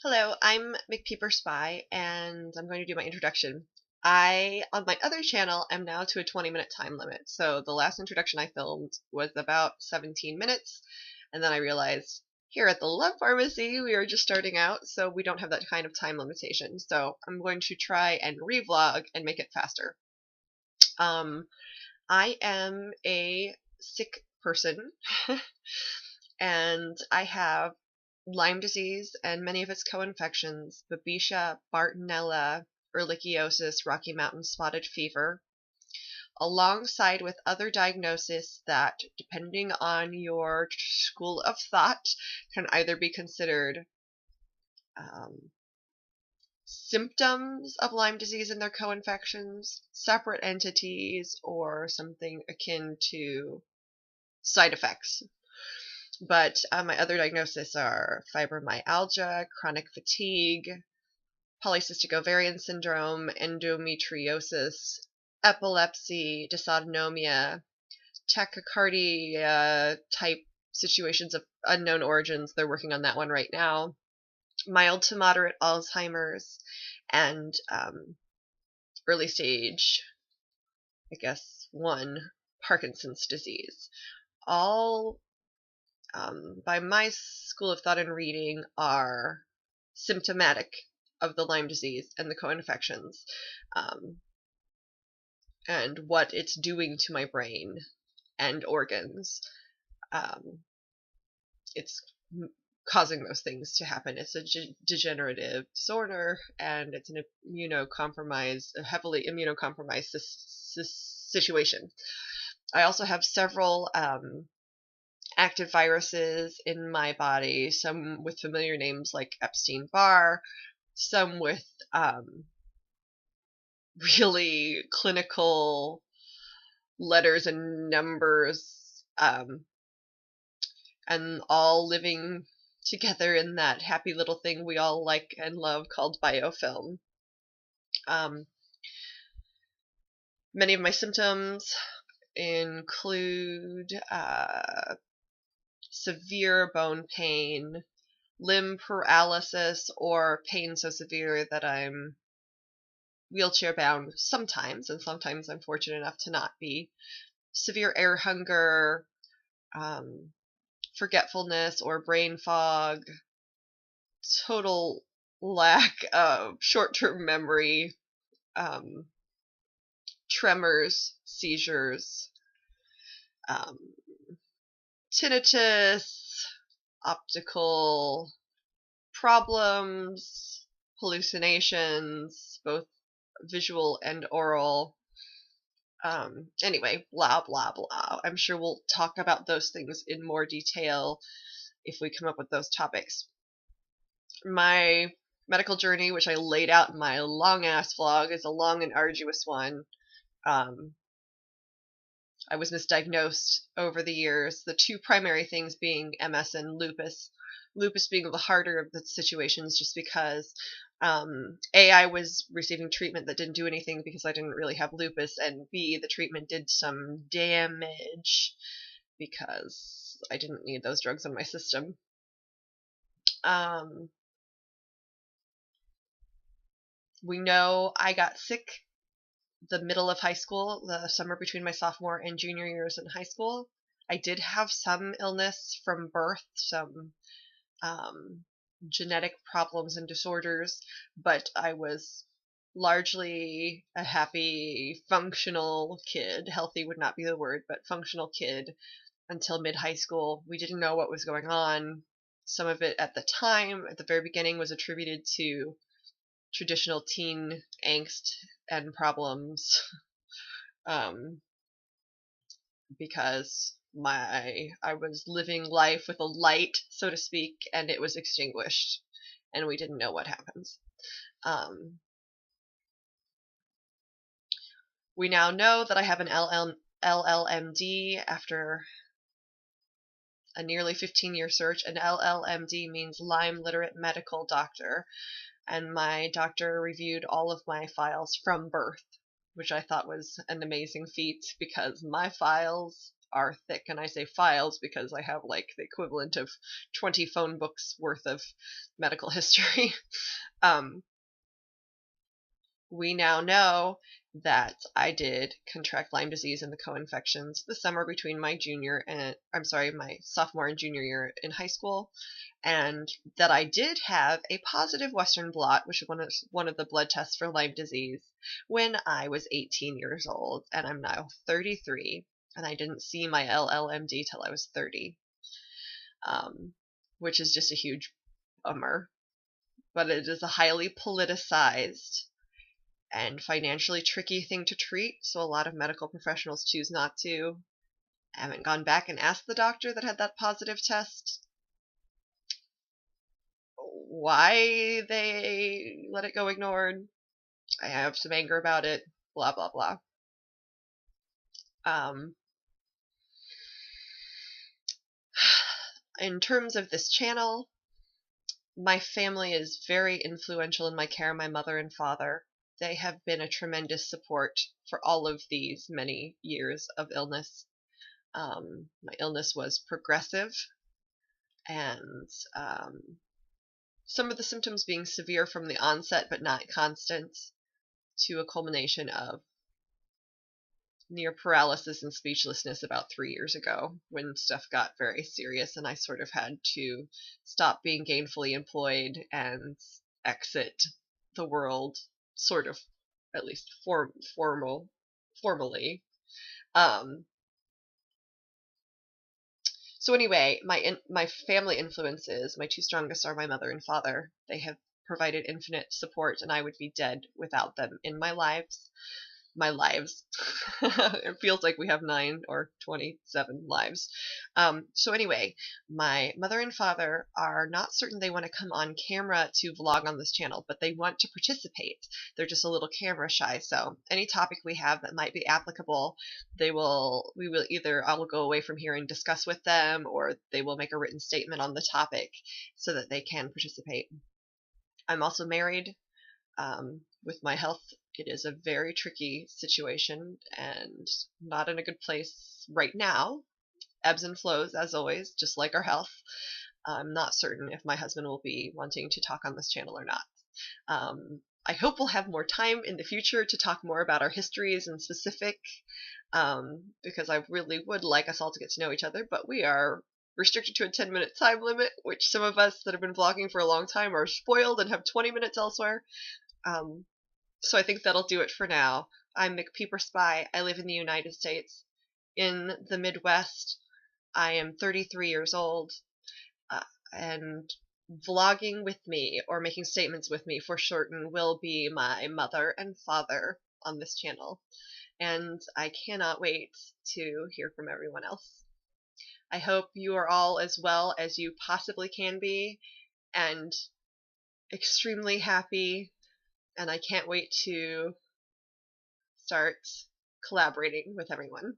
Hello, I'm McPeeperSpy, and I'm going to do my introduction. On my other channel, am now to a 20-minute time limit. So the last introduction I filmed was about 17 minutes, and then I realized here at the Love Pharmacy, we are just starting out, so we don't have that kind of time limitation. So I'm going to try and revlog and make it faster. I am a sick person, and I have Lyme disease and many of its co-infections, Babesia, Bartonella, Ehrlichiosis, Rocky Mountain spotted fever, alongside with other diagnoses that, depending on your school of thought, can either be considered symptoms of Lyme disease and their co-infections, separate entities, or something akin to side effects. But my other diagnoses are fibromyalgia, chronic fatigue, polycystic ovarian syndrome, endometriosis, epilepsy, dysautonomia, tachycardia type situations of unknown origins. They're working on that one right now. Mild to moderate Alzheimer's, and early stage, I guess, 1, Parkinson's disease. All by my school of thought and reading, are symptomatic of the Lyme disease and the co-infections, and what it's doing to my brain and organs. It's causing those things to happen. It's a degenerative disorder, and it's an a heavily immunocompromised situation. I also have several active viruses in my body, some with familiar names like Epstein-Barr, some with really clinical letters and numbers, and all living together in that happy little thing we all like and love called biofilm. Many of my symptoms include severe bone pain, limb paralysis, or pain so severe that I'm wheelchair bound sometimes, and sometimes I'm fortunate enough to not be, severe air hunger, forgetfulness or brain fog, total lack of short-term memory, tremors, seizures, tinnitus, optical problems, hallucinations, both visual and oral. Anyway, blah, blah, blah. I'm sure we'll talk about those things in more detail if we come up with those topics. My medical journey, which I laid out in my long-ass vlog, is a long and arduous one. I was misdiagnosed over the years, the two primary things being MS and lupus. Lupus being the harder of the situations just because A, I was receiving treatment that didn't do anything because I didn't really have lupus, and B, the treatment did some damage because I didn't need those drugs in my system. We know I got sick the middle of high school, the summer between my sophomore and junior years in high school. I did have some illness from birth, some genetic problems and disorders, but I was largely a happy, functional kid. Healthy would not be the word, but functional kid until mid-high school. We didn't know what was going on. Some of it at the time, at the very beginning, was attributed to traditional teen angst and problems, because I was living life with a light, so to speak, and it was extinguished, and we didn't know what happens. We now know that I have an LLMD after a nearly 15-year search. An LLMD means Lyme Literate Medical Doctor, and my doctor reviewed all of my files from birth, which I thought was an amazing feat because my files are thick, and I say files because I have like the equivalent of 20 phone books worth of medical history. We now know that I did contract Lyme disease and the co-infections the summer between my sophomore and junior year in high school, and that I did have a positive Western blot, which was one of the blood tests for Lyme disease, when I was 18 years old, and I'm now 33, and I didn't see my LLMD till I was 30, which is just a huge bummer. But it is a highly politicized and financially tricky thing to treat, so a lot of medical professionals choose not to. I haven't gone back and asked the doctor that had that positive test why they let it go ignored. I have some anger about it, blah, blah, blah. In terms of this channel, my family is very influential in my care, my mother and father. They have been a tremendous support for all of these many years of illness. My illness was progressive, and some of the symptoms being severe from the onset but not constant, to a culmination of near paralysis and speechlessness about 3 years ago, when stuff got very serious and I sort of had to stop being gainfully employed and exit the world, sort of, at least formally. So anyway, my family influences, my two strongest are my mother and father. They have provided infinite support, and I would be dead without them in my lives. It feels like we have 9 or 27 lives. So anyway, my mother and father are not certain they want to come on camera to vlog on this channel, but they want to participate. They're just a little camera shy, so any topic we have that might be applicable, I will go away from here and discuss with them, or they will make a written statement on the topic so that they can participate. I'm also married. With my health, it is a very tricky situation and not in a good place right now. Ebbs and flows, as always, just like our health. I'm not certain if my husband will be wanting to talk on this channel or not. I hope we'll have more time in the future to talk more about our histories in specific, because I really would like us all to get to know each other, but we are restricted to a 10-minute time limit, which some of us that have been vlogging for a long time are spoiled and have 20 minutes elsewhere. So I think that'll do it for now. I'm McPeeperSpy. I live in the United States, in the Midwest. I am 33 years old, and vlogging with me, or making statements with me for certain, will be my mother and father on this channel. And I cannot wait to hear from everyone else. I hope you are all as well as you possibly can be, and extremely happy. And I can't wait to start collaborating with everyone.